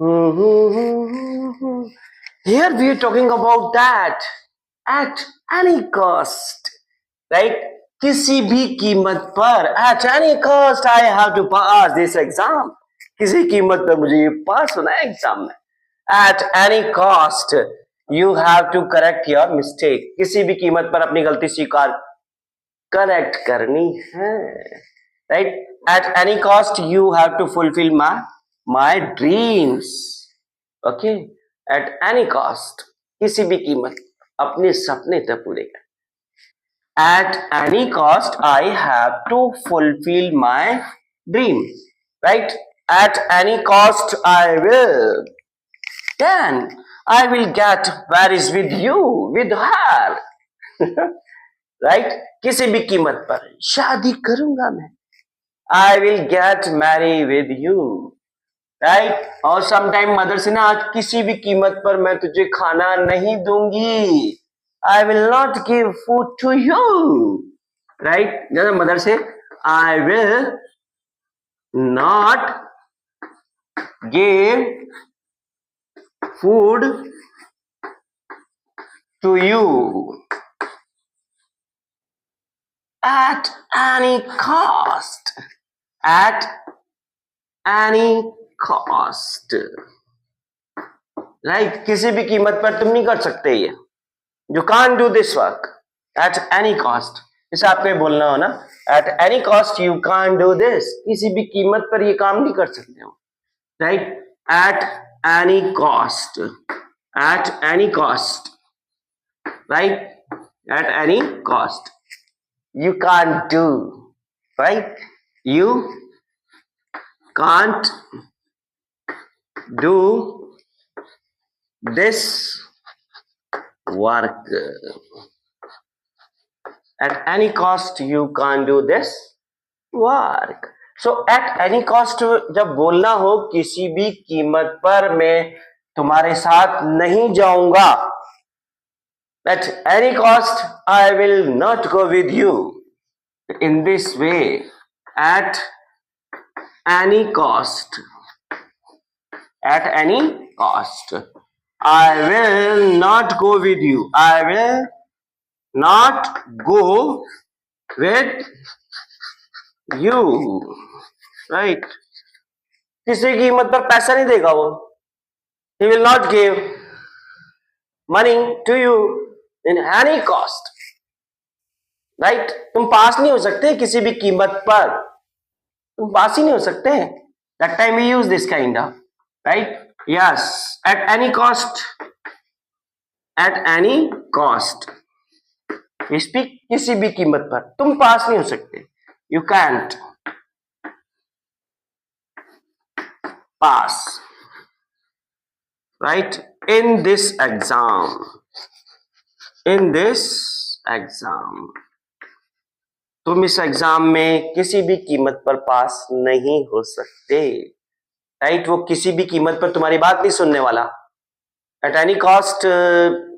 Here we are talking about that at any cost, right? किसी भी कीमत पर at any cost I have to pass this exam. किसी कीमत पर मुझे ये पास होना है एग्जाम में. At any cost you have to correct your mistake. किसी भी कीमत पर अपनी गलती स्वीकार करेक्ट करनी है, right? At any cost you have to fulfill my dreams. Okay? At any cost, किसी भी कीमत अपने सपने तक पूरे कर. At any cost I have to fulfill my dream, right? At any cost I will, then I will get married with you, with her. right? किसी भी कीमत पर शादी करूंगा मैं. I will get married with you, right? और sometime mother से ना, आज किसी भी कीमत पर मैं तुझे खाना नहीं दूंगी. I will not give food to you, right? जैसे मदर से I will not give food to you at any cost. At any cost, right? किसी भी कीमत पर तुम नहीं कर सकते ये. You can't do this work at any cost. जैसे आपको बोलना हो ना, at any cost you can't do this. किसी भी कीमत पर ये काम नहीं कर सकते हो, right? At any cost. At any cost, right? At any cost you can't do, right? You can't do this work. At any cost you can't do this work. So at any cost जब बोलना हो किसी भी कीमत पर मैं तुम्हारे साथ नहीं जाऊंगा, at any cost I will not go with you. In this way, at any cost, at any cost I will not go with you. I will not go with you, right? किसी कीमत पर पैसा नहीं देगा वो. He will not give money to you in any cost, right? तुम पास नहीं हो सकते किसी भी कीमत पर. तुम पास ही नहीं हो सकते. That time we use this kind of, right? Yes, at any cost. At any cost we speak किसी भी कीमत पर तुम पास नहीं हो सकते. You can't pass, right? In this exam. In this exam तुम इस एग्जाम में किसी भी कीमत पर पास नहीं हो सकते, राइट? वो किसी भी कीमत पर तुम्हारी बात नहीं सुनने वाला. At any cost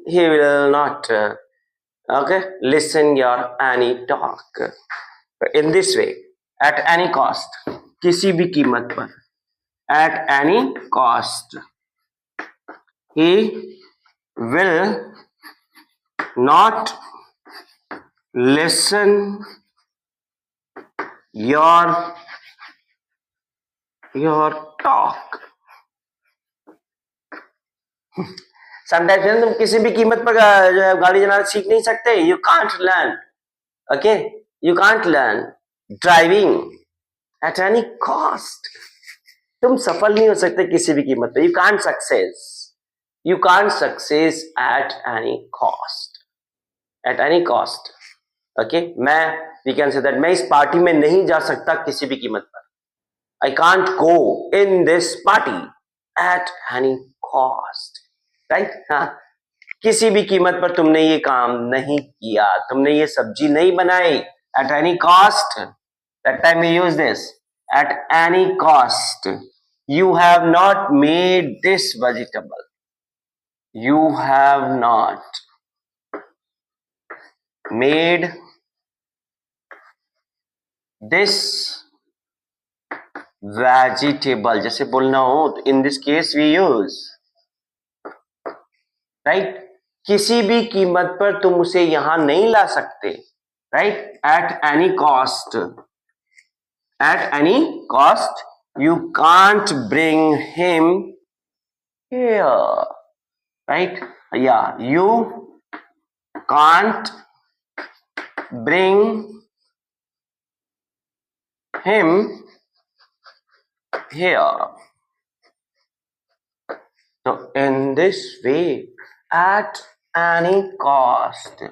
he will not okay listen your any talk. In this way, at any cost, किसी भी कीमत पर, at any cost he will not listen your talk. Sometimes तुम किसी भी कीमत पर जो है गाड़ी चलाना सीख नहीं सकते. You can't learn, okay? You can't learn driving at any cost. तुम सफल नहीं हो सकते किसी भी कीमत पर. You can't success. You can't success at any cost. At any cost, okay? we can say that मैं इस पार्टी में नहीं जा सकता किसी भी कीमत पर. I can't go in this party at any cost, right? हाँ, किसी भी कीमत पर तुमने ये काम नहीं किया, तुमने ये सब्जी नहीं बनाई. At any cost, that time we use this. At any cost, you have not made this vegetable. You have not made this vegetable जैसे बोलना हो तो in this case we use right, किसी भी कीमत पर तुम उसे यहां नहीं ला सकते, right, at any cost, at any cost you can't bring him here, right? Yeah, you can't bring him here. So in this way, at any cost,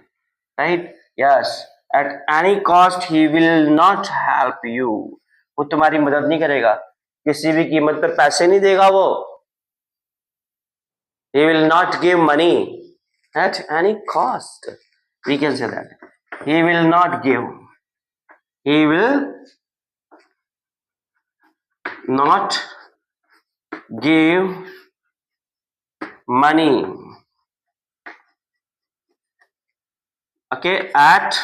right? Yes, at any cost he will not help you. वो तुम्हारी मदद नहीं करेगा, किसी भी कीमत पर पैसे नहीं देगा वो. He will not give money at any cost. We can say that. He will not give. He will not give money. Okay, at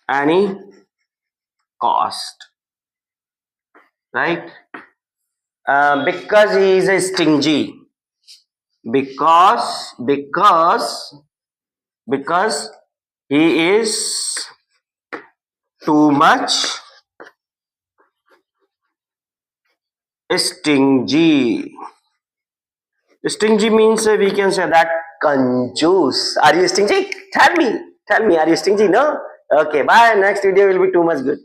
any cost. Right? Because he is a stingy. Because he is too much stingy. Stingy means we can say that कंजूस. Are you stingy? Tell me, are you stingy? No? Okay, bye. Next video will be too much good.